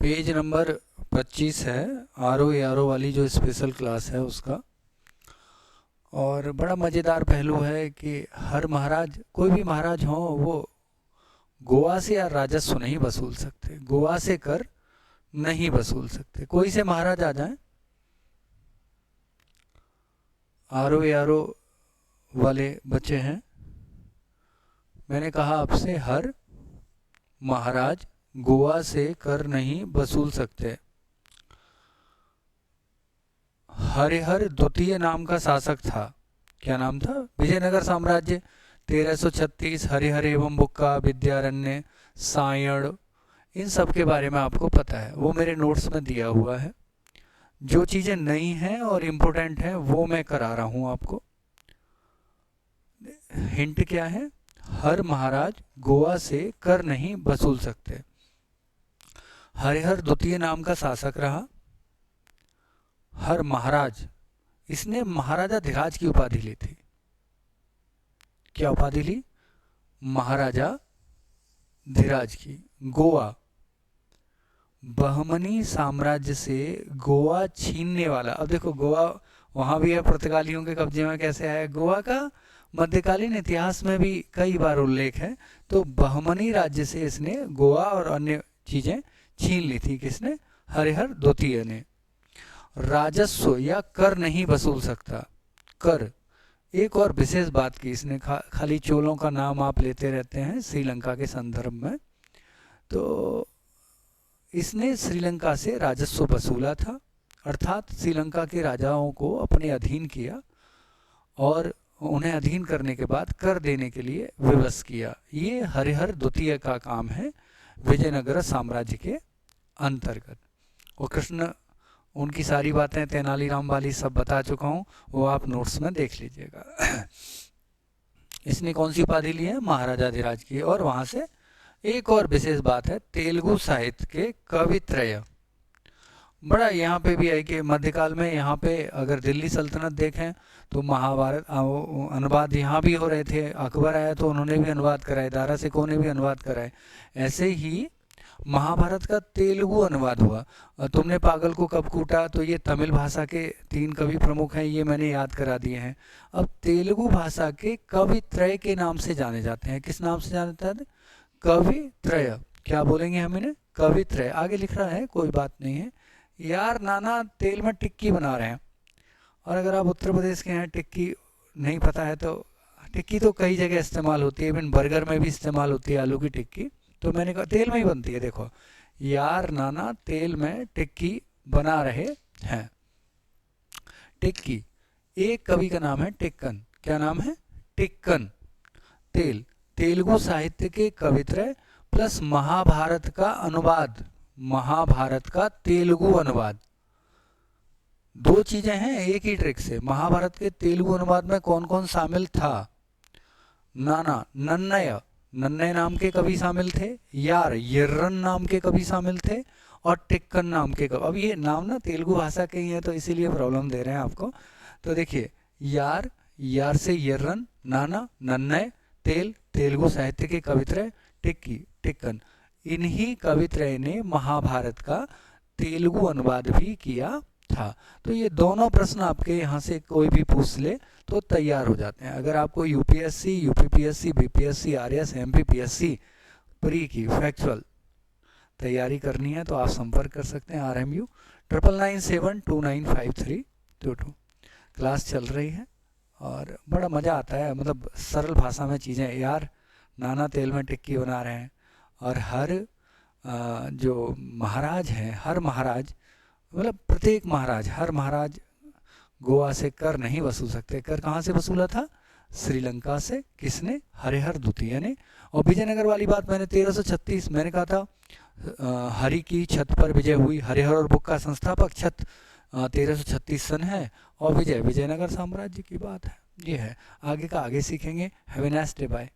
Page number 25 है, R O वाली जो स्पेशल क्लास है उसका। और बड़ा मज़ेदार पहलू है कि हर महाराज, कोई भी महाराज हो, वो गोवा से या राजस्व नहीं वसूल सकते, गोवा से कर नहीं वसूल सकते। कोई से महाराज आ जाएं, आर ओ वाले बच्चे हैं, मैंने कहा आपसे हर महाराज गोवा से कर नहीं वसूल सकते। हरिहर द्वितीय नाम का शासक था। क्या नाम था? विजयनगर साम्राज्य 1336। हरिहर एवं बुक्का, विद्यारण्य, सायण, इन सब के बारे में आपको पता है, वो मेरे नोट्स में दिया हुआ है। जो चीज़ें नई हैं और इम्पोर्टेंट हैं वो मैं करा रहा हूँ आपको। हिंट क्या है? हर महाराज गोवा से कर नहीं वसूल सकते। हरिहर द्वितीय नाम का शासक रहा। हर महाराज, इसने महाराजा धीराज की उपाधि ली थी। क्या उपाधि ली? महाराजा धीराज की। गोवा, बहमनी साम्राज्य से गोवा छीनने वाला। अब देखो, गोवा वहां भी है, पुर्तगालियों के कब्जे में कैसे आया। गोवा का मध्यकालीन इतिहास में भी कई बार उल्लेख है। तो बहमनी राज्य से इसने गोवा और अन्य चीजें छीन ली थी। किसने? हरिहर द्वितीय ने। राजस्व या कर नहीं वसूल सकता। कर, एक और विशेष बात की इसने, खाली चोलों का नाम आप लेते रहते हैं श्रीलंका के संदर्भ में, तो इसने श्रीलंका से राजस्व वसूला था, अर्थात श्रीलंका के राजाओं को अपने अधीन किया और उन्हें अधीन करने के बाद कर देने के लिए विवश किया। ये हरिहर द्वितीय का काम है विजयनगर साम्राज्य के अंतर्गत। और कृष्ण, उनकी सारी बातें तेनालीराम वाली सब बता चुका हूँ, वो आप नोट्स में देख लीजिएगा। इसने कौन सी उपाधि ली है? महाराजा धीराज की। और वहाँ से एक और विशेष बात है, तेलुगु साहित्य के कवित्रय। बड़ा यहाँ पे भी है कि मध्यकाल में यहाँ पे अगर दिल्ली सल्तनत देखें तो महाभारत अनुवाद यहाँ भी हो रहे थे। अकबर आया तो उन्होंने भी अनुवाद कराए, दारा सिकों ने भी अनुवाद कराए। ऐसे ही महाभारत का तेलुगु अनुवाद हुआ। तुमने पागल को कब कूटा, तो ये तमिल भाषा के 3 कवि प्रमुख हैं, ये मैंने याद करा दिए हैं। अब तेलुगु भाषा के कवित्रय के नाम से जाने जाते हैं। किस नाम से जाने जाते हैं? कवित्रय। क्या बोलेंगे हम इन्हें? कवित्रय। आगे लिख रहा है, कोई बात नहीं है यार। नाना तेल में टिक्की बना रहे हैं, और अगर आप उत्तर प्रदेश के हैं, टिक्की नहीं पता है तो टिक्की तो कई जगह इस्तेमाल होती है, इवन बर्गर में भी इस्तेमाल होती है आलू की टिक्की। तो मैंने कहा तेल में ही बनती है। देखो यार नाना तेल में टिक्की बना रहे हैं। टिक्की, एक कवि का नाम है टिक्कन। क्या नाम है? टिक्कन। तेल, तेलुगु साहित्य के कवित्रय प्लस महाभारत का अनुवाद, महाभारत का तेलुगु अनुवाद। 2 चीजें हैं एक ही ट्रिक से। महाभारत के तेलुगु अनुवाद में कौन कौन शामिल था? नाना, नन्नय, नन्नय नाम के कवि शामिल थे। यार, यर्रन नाम के कवि शामिल थे। और टिक्कन नाम के कवि। अब ये नाम ना तेलुगु भाषा के ही हैं तो इसीलिए प्रॉब्लम दे रहे हैं आपको। तो देखिए, यार, यार से यर्रन, नाना, नन्नय, तेल, तेलुगु साहित्य के कवित्रय, टिक्की, टिक्कन। इन्हीं कवित्रय ने महाभारत का तेलुगु अनुवाद भी किया था। तो ये दोनों प्रश्न आपके यहाँ से कोई भी पूछ ले तो तैयार हो जाते हैं। अगर आपको UPSC, UPPSC, BPSC, RS, MPPSC pre की फैक्चुअल तैयारी करनी है तो आप संपर्क कर सकते हैं। RMU 9997295322। क्लास चल रही है और बड़ा मज़ा आता है, मतलब सरल भाषा में चीज़ें। यार नाना तेल में टिक्की बना रहे हैं। और हर जो महाराज हैं, हर महाराज, मतलब प्रत्येक महाराज, हर महाराज गोवा से कर नहीं वसूल सकते। कर कहाँ से वसूला था? श्रीलंका से। किसने? हरिहर द्वितीय ने। और विजयनगर वाली बात मैंने 1336, मैंने कहा था हरि की छत पर विजय हुई। हरिहर और बुक्का संस्थापक, छत 1336 सन है, और विजय विजयनगर साम्राज्य की बात है। ये है, आगे का आगे सीखेंगे। Have a nice day, bye.